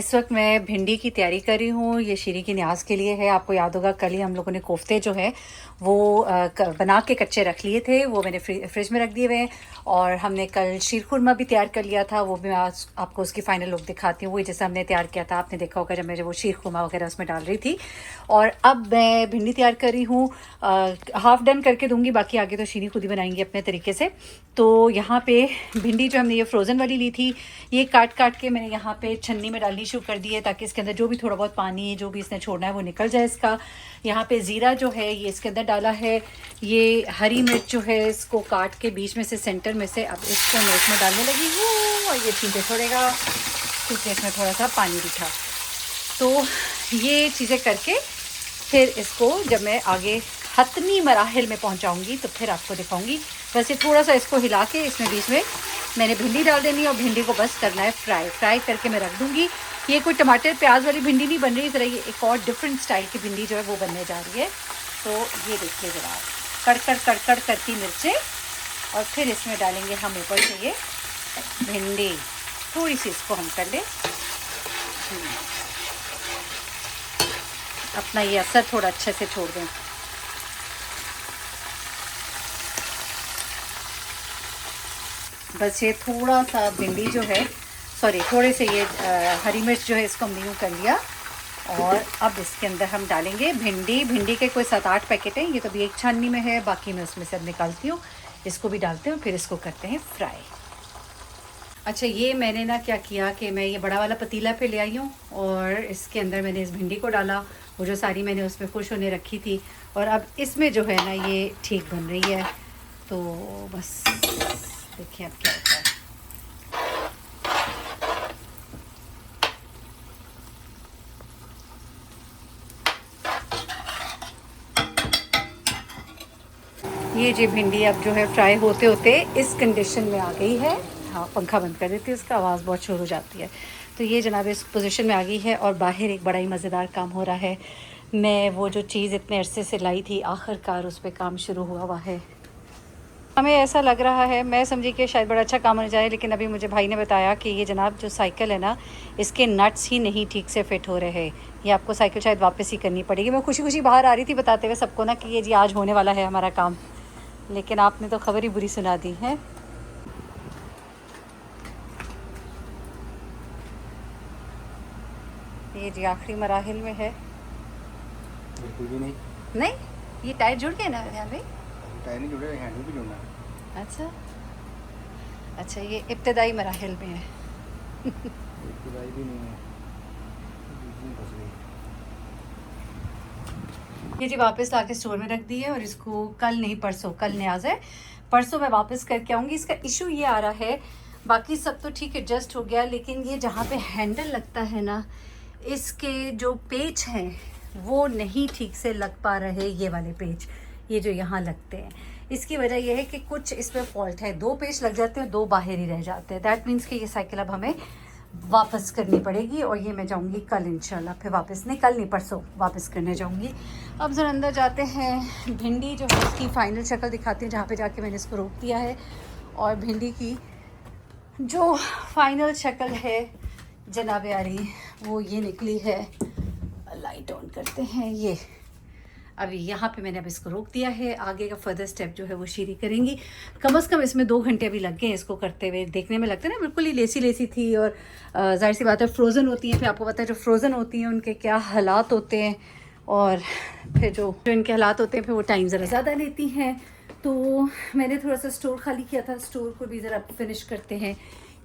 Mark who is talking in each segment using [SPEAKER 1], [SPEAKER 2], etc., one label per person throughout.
[SPEAKER 1] इस वक्त मैं भिंडी की तैयारी कर रही हूँ। ये शीरी की न्याज के लिए है। आपको याद होगा कल ही हम लोगों ने कोफ्ते जो है वो बना के कच्चे रख लिए थे, वो मैंने फ्रिज में रख दिए हुए हैं। और हमने कल शीर खुरमा भी तैयार कर लिया था, वो भी मैं आज आपको उसकी फ़ाइनल लुक दिखाती हूँ। वही जैसे हमने तैयार किया था, आपने देखा होगा जब मैं वो शीर खुरमा वगैरह उसमें डाल रही थी। और अब मैं भिंडी तैयार कर रही हूँ, हाफ़ डन करके दूँगी, बाकी आगे तो शीरी खुद ही बनाएंगी अपने तरीके से। तो यहाँ पे भिंडी जो हमने ये फ्रोज़न वाली ली थी, ये काट काट के मैंने यहाँ पे छन्नी में डालनी शुरू कर दी है, ताकि इसके अंदर जो भी थोड़ा बहुत पानी जो भी इसने छोड़ना है वो निकल जाए इसका। यहाँ पे ज़ीरा जो है ये इसके अंदर डाला है। ये हरी मिर्च जो है इसको काट के बीच में से सेंटर में से अब इसको मैं इसमें डालने लगी हूँ, और ये छींटे छोड़ेगा क्योंकि इसमें थोड़ा सा पानी भी था। तो ये चीज़ें करके फिर इसको जब मैं आगे हतमी मराहिल में पहुंचाऊंगी तो फिर आपको दिखाऊंगी। बस ये थोड़ा सा इसको हिला के इसमें बीच में मैंने भिंडी डाल देनी है, और भिंडी को बस करना है फ्राई करके मैं रख दूंगी। ये कोई टमाटर प्याज वाली भिंडी नहीं बन रही, इस तरह ये एक और डिफरेंट स्टाइल की भिंडी जो है वो बनने जा रही है। तो ये देखिए ज़रा, कड़कड़ कड़कड़ करती मिर्चें, और फिर इसमें डालेंगे हम ऊपर से ये भिंडी। थोड़ी सी इसको हम कर लें, अपना ये असर थोड़ा अच्छे से छोड़ दें। बस ये थोड़ा सा भिंडी जो है, सॉरी थोड़े से ये हरी मिर्च जो है इसको हमने यूँ कर लिया। और अब इसके अंदर हम डालेंगे भिंडी के कोई 7-8 पैकेट हैं, ये तो भी एक छन्नी में है, बाकी मैं उसमें से अब निकालती हूँ। इसको भी डालते हैं, फिर इसको करते हैं फ्राई। अच्छा, ये मैंने ना क्या किया कि मैं ये बड़ा वाला पतीला पे ले आई हूँ, और इसके अंदर मैंने इस भिंडी को डाला, वो जो सारी मैंने उसमें खुश होने रखी थी। और अब इसमें जो है ना ये ठीक बन रही है। तो बस देखिए अब क्या होता है। ये जी भिंडी अब जो है फ्राई होते होते इस कंडीशन में आ गई है। हाँ, पंखा बंद कर देती है, उसका आवाज़ बहुत शोर हो जाती है। तो ये जनाब इस पोजीशन में आ गई है, और बाहर एक बड़ा ही मज़ेदार काम हो रहा है। मैं वो जो चीज़ इतने अरसे से लाई थी, आखिरकार उस पर काम शुरू हुआ है। हमें ऐसा लग रहा है, मैं समझी कि शायद बड़ा अच्छा काम होने जाए, लेकिन अभी मुझे भाई ने बताया कि ये जनाब जो साइकिल है ना, इसके नट्स ही नहीं ठीक से फिट हो रहे हैं। ये आपको साइकिल शायद वापस ही करनी पड़ेगी। मैं खुशी खुशी बाहर आ रही थी बताते हुए सबको ना कि ये जी आज होने वाला है हमारा काम, लेकिन आपने तो खबर ही बुरी सुना दी है। ये जी आखिरी मराहिल में है।
[SPEAKER 2] बिल्कुल भी नहीं।
[SPEAKER 1] नहीं, ये टायर जुड़ गए ना यहाँ पे।
[SPEAKER 2] टायर नहीं जुड़े, हैंडल भी जुड़ना है।
[SPEAKER 1] अच्छा अच्छा, ये इब्तदाई मराहिल में है।
[SPEAKER 2] इब्तिदाई भी नहीं है, बीच में फंस गई।
[SPEAKER 1] ये जी वापस लाके स्टोर में रख दी है, और इसको कल नहीं परसों, कल न्याज है, परसों मैं वापस करके आऊँगी। इसका इशू ये आ रहा है, बाकी सब तो ठीक एडजस्ट हो गया, लेकिन ये जहाँ पे हैंडल लगता है ना, इसके जो पेच हैं वो नहीं ठीक से लग पा रहे। ये वाले पेच, ये जो यहाँ लगते हैं, इसकी वजह यह है कि कुछ इस पर फॉल्ट है। 2 पेच लग जाते हैं, 2 बाहर ही रह जाते हैं। दैट मीन्स कि ये साइकिल अब हमें वापस करनी पड़ेगी, और ये मैं जाऊंगी कल इंशाल्लाह। फिर वापस नहीं, कल नहीं परसों वापस करने जाऊंगी। अब ज़रा अंदर जाते हैं, भिंडी जो है उसकी फ़ाइनल शक्ल दिखाते हैं, जहाँ पे जाके मैंने इसको रोक दिया है। और भिंडी की जो फ़ाइनल शक्ल है जनाब यारी, वो ये निकली है। लाइट ऑन करते हैं। ये अभी यहाँ पे मैंने अब इसको रोक दिया है। आगे का फर्दर स्टेप जो है वो शीरी करेंगी। कम से कम इसमें 2 घंटे अभी लग गए हैं इसको करते हुए। देखने में लगता है ना बिल्कुल ही लेसी लेसी थी, और जाहिर सी बात है फ्रोज़न होती हैं, फिर आपको पता है जो फ्रोज़न होती हैं उनके क्या हालात होते हैं, और फिर जो इनके हालात होते हैं फिर वो टाइम ज़रा ज़्यादा लेती हैं। तो मैंने थोड़ा सा स्टोर खाली किया था, स्टोर को भी ज़रा फिनिश करते हैं।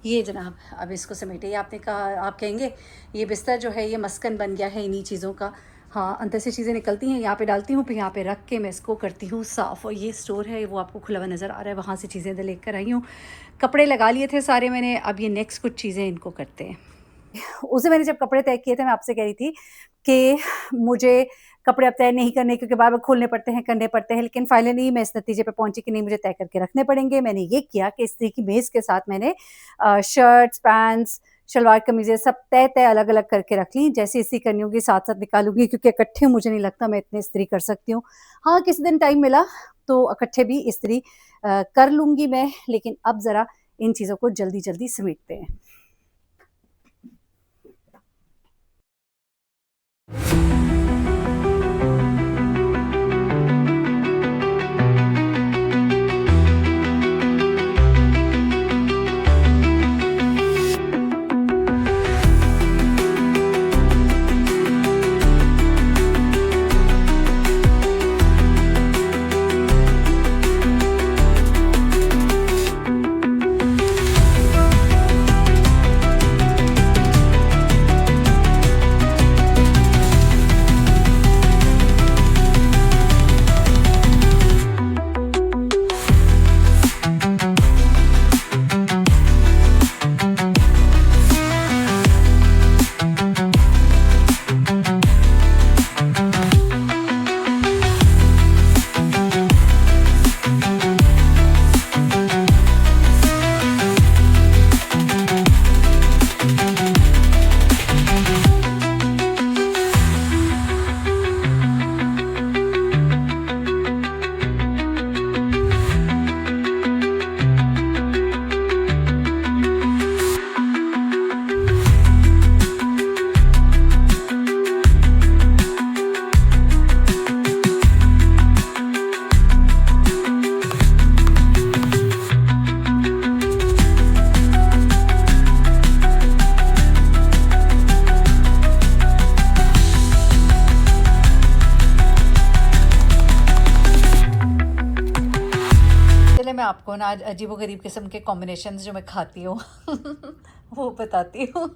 [SPEAKER 1] ये जनाब अब इसको समेटे। ये आपने कहा, आप कहेंगे ये बिस्तर जो है ये मस्कन बन गया है इन्हीं चीज़ों का। हाँ, अंदर से चीज़ें निकलती हैं, यहाँ पे डालती हूँ, फिर यहाँ पे रख के मैं इसको करती हूँ साफ़। और ये स्टोर है, वो आपको खुला हुआ नज़र आ रहा है, वहाँ से चीज़ें इधर लेकर आई हूँ। कपड़े लगा लिए थे सारे मैंने, अब ये नेक्स्ट कुछ चीज़ें इनको करते हैं। उसे मैंने जब कपड़े तय किए थे, मैं आपसे कह रही थी कि मुझे कपड़े अब तय नहीं करने, क्योंकि बार बार खोलने पड़ते हैं, करने पड़ते हैं, लेकिन फाइनली मैं इस नतीजे पे पहुंची कि नहीं, मुझे तय करके रखने पड़ेंगे। मैंने ये किया कि इस्त्री की मेज़ के साथ मैंने शर्ट्स, पैंट्स, शलवार कमीज़ें सब तय तय अलग अलग करके रख ली। जैसे इस्त्री करनी होगी साथ साथ निकालूंगी, क्योंकि इकट्ठे मुझे नहीं लगता मैं इतने इस्त्री कर सकती हूँ। हाँ, किसी दिन टाइम मिला तो इकट्ठे भी इस्त्री कर लूँगी मैं, लेकिन अब ज़रा इन चीज़ों को जल्दी जल्दी समेटते हैं। आपको ना आज अजीबो-गरीब किस्म के कॉम्बिनेशंस जो मैं खाती हूँ वो बताती हूँ।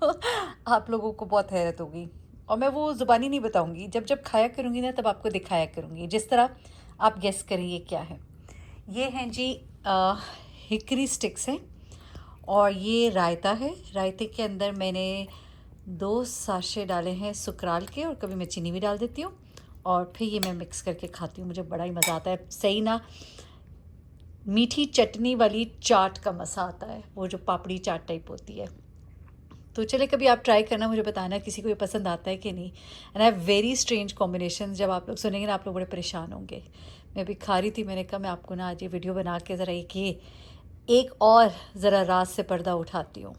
[SPEAKER 1] आप लोगों को बहुत हैरत होगी और मैं वो ज़ुबानी नहीं बताऊँगी, जब-जब खाया करूँगी ना तब आपको दिखाया करूँगी। जिस तरह आप गेस करें ये क्या है? ये हैं जी हिकरी स्टिक्स हैं और ये रायता है। रायते के अंदर मैंने 2 साशे डाले हैं सुकराल के और कभी मैं चीनी भी डाल देती हूँ और फिर ये मैं मिक्स करके खाती हूँ। मुझे बड़ा ही मज़ा आता है। सही ना मीठी चटनी वाली चाट का मज़ा आता है, वो जो पापड़ी चाट टाइप होती है। तो चलिए कभी आप ट्राई करना, मुझे बताना किसी को ये पसंद आता है कि नहीं। And I have very strange combinations, जब आप लोग सुनेंगे ना आप लोग बड़े परेशान होंगे। मैं अभी खा रही थी, मैंने कहा मैं आपको ना आज ये वीडियो बना के ज़रा एक और ज़रा रात से पर्दा उठाती हूँ।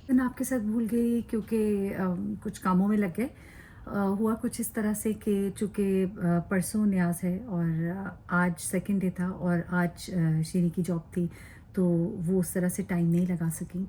[SPEAKER 3] मैं आपके साथ भूल गई क्योंकि कुछ कामों में लग गए। हुआ कुछ इस तरह से कि चूँकि परसों न्याज़ है और आज सेकंड डे था और आज शीरी की जॉब थी, तो वो उस तरह से टाइम नहीं लगा सकी।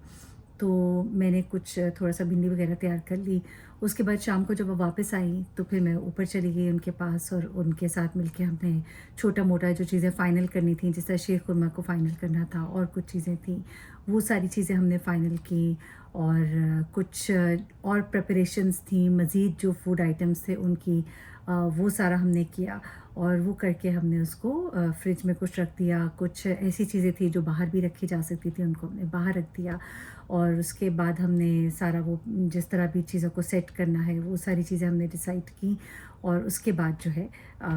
[SPEAKER 3] तो मैंने कुछ थोड़ा-सा भिंडी वगैरह तैयार कर ली। उसके बाद शाम को जब वो वापस आई, तो फिर मैं ऊपर चली गई उनके पास और उनके साथ मिलके हमने छोटा-मोटा जो चीज़ें फ़ाइनल करनी थी, जिस तरह शीर खुरमा को फ़ाइनल करना था और कुछ चीज़ें थी, वो सारी चीज़ें हमने फ़ाइनल की। और कुछ और प्रिपरेशंस थी, मज़ीद जो फूड आइटम्स थे उनकी, वो सारा हमने किया और वो करके हमने उसको फ्रिज में कुछ रख दिया। कुछ ऐसी चीज़ें थी जो बाहर भी रखी जा सकती थी, उनको हमने बाहर रख दिया। और उसके बाद हमने सारा वो जिस तरह भी चीज़ों को सेट करना है, वो सारी चीज़ें हमने डिसाइड की और उसके बाद जो है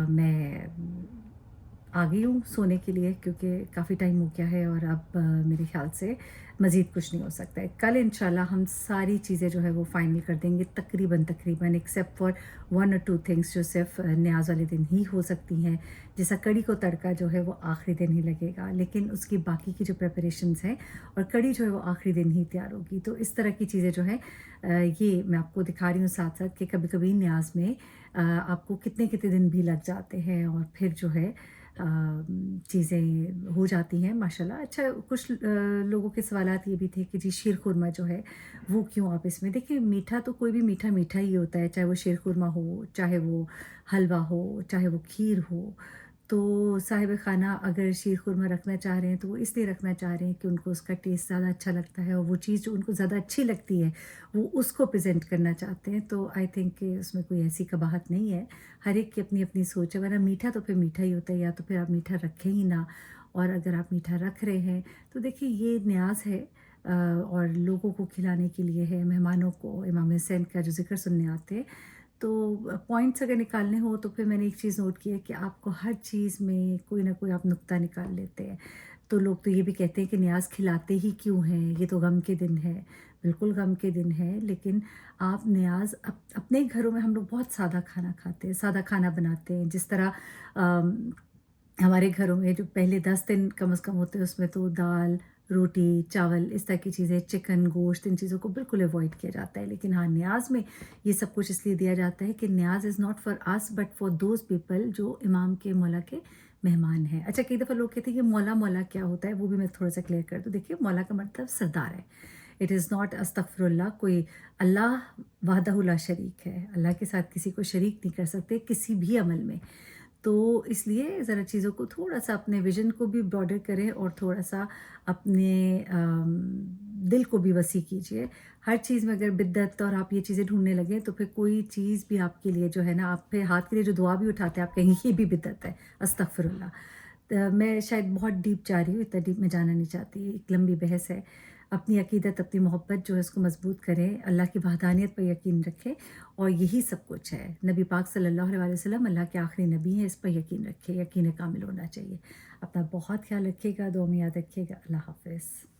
[SPEAKER 3] मैं आ गई हूँ सोने के लिए क्योंकि काफ़ी टाइम हो गया है और अब मेरे ख़्याल से मज़ीद कुछ नहीं हो सकता है। कल इंशाल्लाह हम सारी चीज़ें जो है वो फ़ाइनल कर देंगे तकरीबन एक्सेप्ट फॉर 1 और 2 थिंग्स जो सिर्फ़ न्याज़ वाले दिन ही हो सकती हैं। जैसा कड़ी को तड़का जो है वो आखिरी दिन ही लगेगा, लेकिन उसकी बाकी की जो प्रिपरेशंस हैं और कड़ी जो है वो आखिरी दिन ही तैयार होगी। तो इस तरह की चीज़ें जो है ये मैं आपको दिखा रही हूँ साथ-साथ कि कभी-कभी न्याज़ में आपको कितने-कितने दिन भी लग जाते हैं और फिर जो है चीज़ें हो जाती हैं माशाल्लाह। अच्छा कुछ लोगों के सवालात ये भी थे कि जी शीर खुरमा जो है वो क्यों आप इसमें देखिए, मीठा तो कोई भी मीठा ही होता है, चाहे वो शीर खुरमा हो, चाहे वो हलवा हो, चाहे वो खीर हो। तो साहिब खाना अगर शीर खुरमा रखना चाह रहे हैं तो वो इसलिए रखना चाह रहे हैं कि उनको उसका टेस्ट ज़्यादा अच्छा लगता है और वो चीज़ जो उनको ज़्यादा अच्छी लगती है वो उसको प्रेज़ेंट करना चाहते हैं। तो आई थिंक कि उसमें कोई ऐसी कबाहत नहीं है। हर एक की अपनी-अपनी सोच है, वरना मीठा तो फिर मीठा ही होता है, या तो फिर आप मीठा रखें ही ना। और अगर आप मीठा रख रहे हैं तो देखिए ये न्याज़ है और लोगों को खिलाने के लिए है, मेहमानों को इमाम हुसैन का जो ज़िक्र सुनने आते हैं। तो पॉइंट्स अगर निकालने हो तो फिर मैंने एक चीज़ नोट की है कि आपको हर चीज़ में कोई ना कोई आप नुक्ता निकाल लेते हैं। तो लोग तो ये भी कहते हैं कि न्याज़ खिलाते ही क्यों हैं? ये तो गम के दिन है। बिल्कुल गम के दिन है, लेकिन आप न्याज़ अपने घरों में हम लोग बहुत सादा खाना खाते हैं, सादा खाना बनाते हैं। जिस तरह हमारे घरों में जो पहले 10 दिन कम से कम होते हैं उसमें तो दाल, रोटी, चावल इस तरह की चीज़ें, चिकन, गोश्त, इन चीज़ों को बिल्कुल अवॉइड किया जाता है। लेकिन हाँ, न्याज़ में ये सब कुछ इसलिए दिया जाता है कि न्याज़ is not for us but for those people जो इमाम के मौला के मेहमान हैं। अच्छा, कई दफ़ा लोग कहते हैं कि मौला क्या होता है? वो भी मैं थोड़ा-सा क्लियर कर दूँ। देखिए, मौला का मतलब सरदार है। इट इज़ नॉट अस्तगफिरुल्लाह, कोई अल्लाह वहदहू ला शरीक है। अल्लाह के साथ किसी को शरीक नहीं कर सकते किसी भी अमल में। तो इसलिए ज़रा चीज़ों को थोड़ा-सा अपने विज़न को भी ब्रॉडर करें और थोड़ा-सा अपने दिल को भी वसी कीजिए। हर चीज़ में अगर बिद्दत और आप ये चीज़ें ढूँढने लगें तो फिर कोई चीज़ भी आपके लिए जो है ना, आप फिर हाथ के लिए जो दुआ भी उठाते हैं आप कहेंगे ये भी बिद्दत है, अस्तगफिरुल्लाह। मैं शायद बहुत डीप जा रही हूँ, इतना डीप मैं जाना नहीं चाहती, एक लंबी बहस है। अपनी अकीदत, अपनी मोहब्बत जो है उसको मज़बूत करें, अल्लाह की वहदानियत पर यकीन रखें और यही सब कुछ है। नबी पाक सल्लल्लाहु अलैहि वसल्लम अल्लाह के आखिरी नबी हैं, इस पर यकीन रखें, यकीन कामिल होना चाहिए। अपना बहुत ख्याल रखिएगा, दुआ में याद रखिएगा। अल्लाह हाफ़िज़।